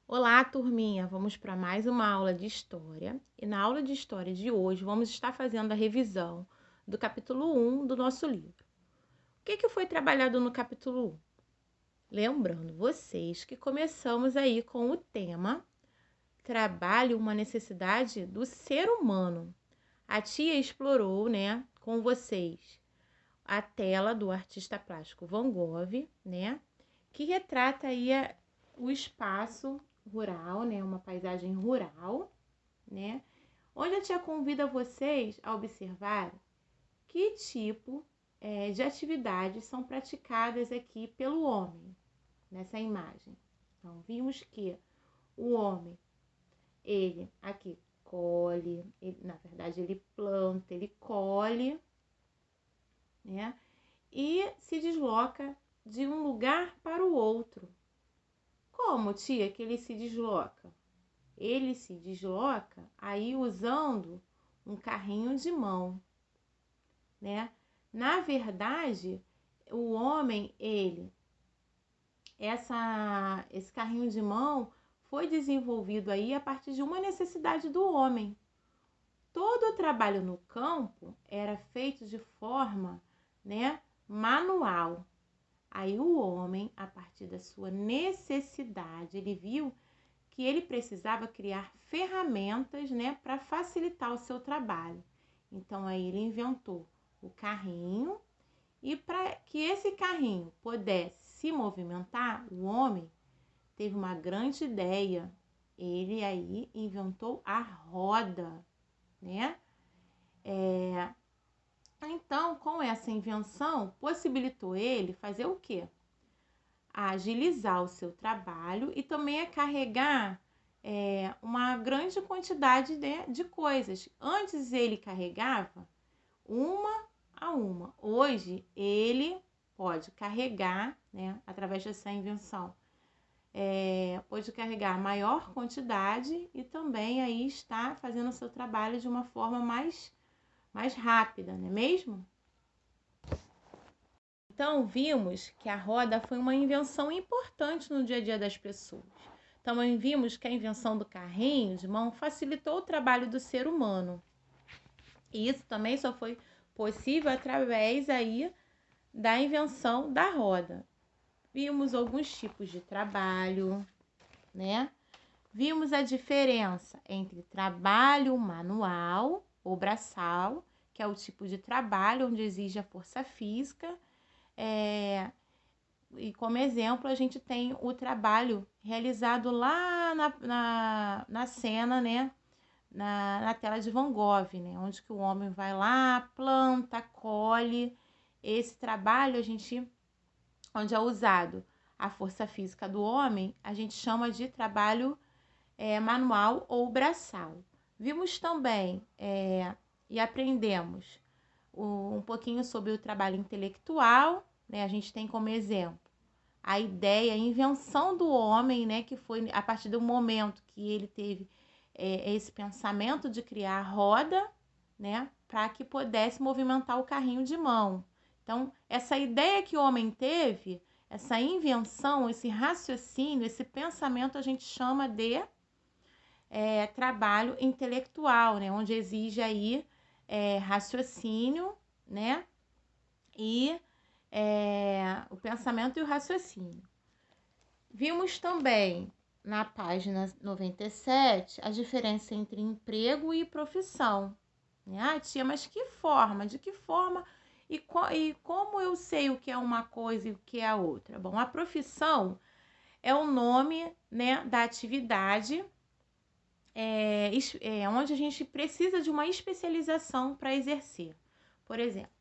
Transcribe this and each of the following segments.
Olá, turminha! Vamos para mais uma aula de história. E na aula de história de hoje, vamos estar fazendo a revisão do capítulo 1 do nosso livro. O que foi trabalhado no capítulo 1? Lembrando vocês que começamos aí com o tema Trabalho, uma necessidade do ser humano. A tia explorou, com vocês a tela do artista plástico Van Gogh, que retrata aí o espaço rural, uma paisagem rural, onde a tia convida vocês a observar que tipo de atividades são praticadas aqui pelo homem, nessa imagem. Então, vimos que o homem, ele aqui colhe, na verdade ele planta, ele colhe, e se desloca de um lugar para o outro. Como, tia, que ele se desloca? Ele se desloca aí usando um carrinho de mão, Na verdade, o homem, esse carrinho de mão foi desenvolvido aí a partir de uma necessidade do homem. Todo o trabalho no campo era feito de forma, manual. Aí o homem, a partir da sua necessidade, ele viu que ele precisava criar ferramentas, para facilitar o seu trabalho. Então aí ele inventou o carrinho, e para que esse carrinho pudesse se movimentar, o homem teve uma grande ideia. Ele aí inventou a roda, Então, com essa invenção, possibilitou ele fazer o quê? Agilizar o seu trabalho e também a carregar uma grande quantidade de coisas. Antes ele carregava uma a uma. Hoje ele pode carregar, através dessa invenção, pode carregar maior quantidade e também aí está fazendo o seu trabalho de uma forma mais rápida, não é mesmo? Então, vimos que a roda foi uma invenção importante no dia a dia das pessoas. Também vimos que a invenção do carrinho de mão facilitou o trabalho do ser humano. E isso também só foi possível através aí da invenção da roda. Vimos alguns tipos de trabalho, Vimos a diferença entre trabalho manual ou braçal, que é o tipo de trabalho onde exige a força física. E como exemplo, a gente tem o trabalho realizado lá na cena, na tela de Van Gogh, onde que o homem vai lá, planta, colhe. Esse trabalho, onde é usado a força física do homem, a gente chama de trabalho manual ou braçal. Vimos também e aprendemos um pouquinho sobre o trabalho intelectual, A gente tem como exemplo a ideia, a invenção do homem, que foi a partir do momento que ele teve esse pensamento de criar a roda, para que pudesse movimentar o carrinho de mão. Então, essa ideia que o homem teve, essa invenção, esse raciocínio, esse pensamento, a gente chama de trabalho intelectual, onde exige aí raciocínio, e o pensamento e o raciocínio. Vimos também na página 97 a diferença entre emprego e profissão. Ah, tia, mas que forma? De que forma? E como eu sei o que é uma coisa e o que é a outra? Bom, a profissão é o nome, da atividade onde a gente precisa de uma especialização para exercer. Por exemplo,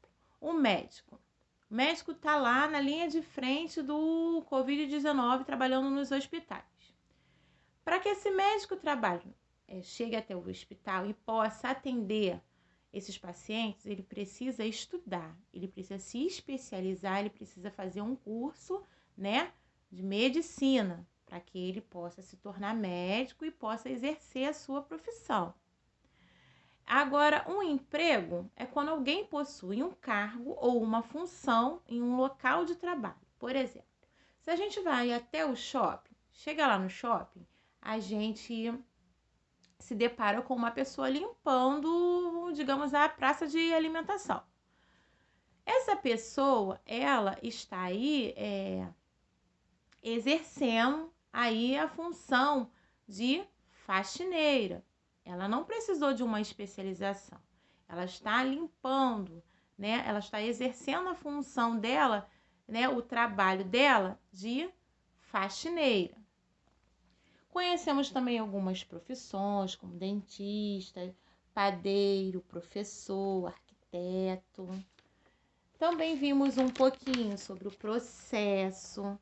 o médico. O médico está lá na linha de frente do Covid-19 trabalhando nos hospitais. Para que esse médico chegue até o hospital e possa atender esses pacientes, ele precisa estudar, ele precisa se especializar, ele precisa fazer um curso, de medicina, para que ele possa se tornar médico e possa exercer a sua profissão. Agora, um emprego é quando alguém possui um cargo ou uma função em um local de trabalho. Por exemplo, se a gente vai até o shopping, chega lá no shopping, a gente se depara com uma pessoa limpando, digamos, a praça de alimentação. Essa pessoa, ela está aí exercendo aí a função de faxineira. Ela não precisou de uma especialização. Ela está limpando, né? Ela está exercendo a função dela, né? O trabalho dela de faxineira. Conhecemos também algumas profissões, como dentista, padeiro, professor, arquiteto. Também vimos um pouquinho sobre o processo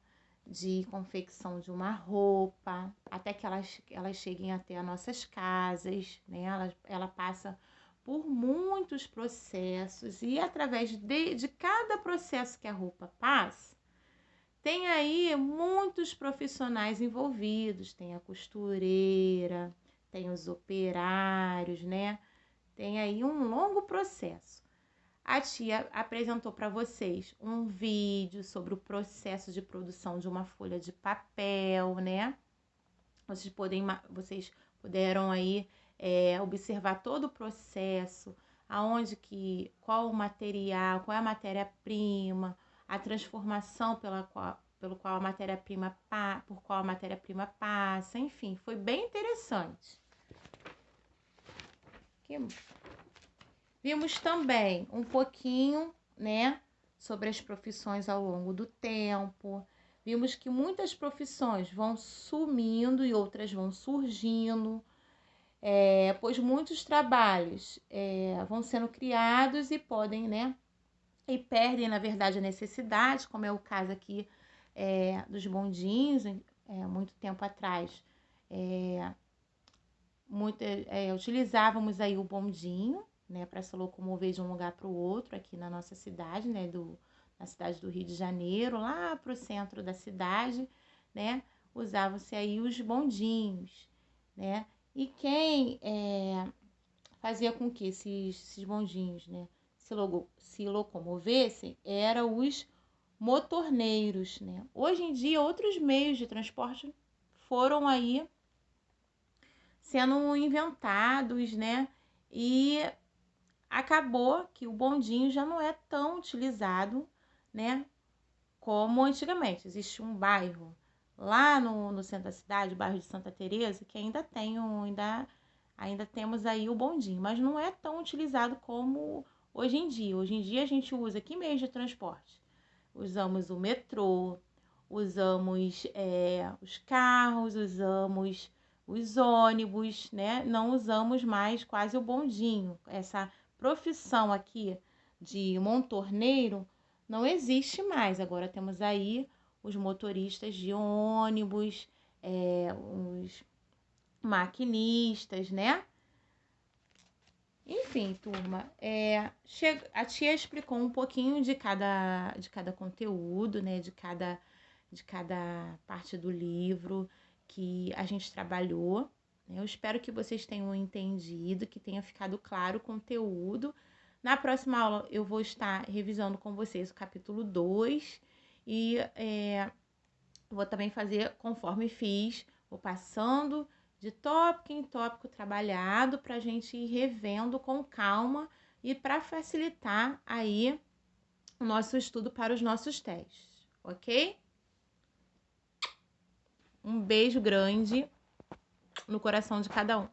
de confecção de uma roupa, até que elas cheguem até as nossas casas, né? Ela passa por muitos processos e através de cada processo que a roupa passa, tem aí muitos profissionais envolvidos, tem a costureira, tem os operários, né? Tem aí um longo processo. A tia apresentou para vocês um vídeo sobre o processo de produção de uma folha de papel, né? Vocês puderam aí observar todo o processo, qual o material, qual é a matéria-prima, a transformação por qual a matéria-prima passa, enfim, foi bem interessante. Vimos também um pouquinho, né, sobre as profissões ao longo do tempo. Vimos que muitas profissões vão sumindo e outras vão surgindo, pois muitos trabalhos vão sendo criados e podem, né, e perdem, na verdade, a necessidade, como é o caso aqui dos bondinhos, muito tempo atrás. Utilizávamos aí o bondinho, né, para se locomover de um lugar para o outro aqui na nossa cidade, né, na cidade do Rio de Janeiro, lá para o centro da cidade, né, usavam-se aí os bondinhos, né, e quem fazia com que esses bondinhos, né, se locomovessem eram os motorneiros, né. Hoje em dia, outros meios de transporte foram aí sendo inventados, né, e acabou que o bondinho já não é tão utilizado, né, como antigamente. Existe um bairro lá no centro da cidade, o bairro de Santa Teresa, que ainda temos aí o bondinho, mas não é tão utilizado como hoje em dia. Hoje em dia a gente usa que meios de transporte? Usamos o metrô, usamos os carros, usamos os ônibus, né? Não usamos mais quase o bondinho. Essa profissão aqui de montorneiro não existe mais. Agora temos aí os motoristas de ônibus, os maquinistas, né? Enfim, turma, a tia explicou um pouquinho de cada conteúdo, né? De cada parte do livro que a gente trabalhou. Eu espero que vocês tenham entendido, que tenha ficado claro o conteúdo. Na próxima aula eu vou estar revisando com vocês o capítulo 2 e vou também fazer conforme fiz, vou passando de tópico em tópico trabalhado para a gente ir revendo com calma e para facilitar aí o nosso estudo para os nossos testes, ok? Um beijo grande no coração de cada um.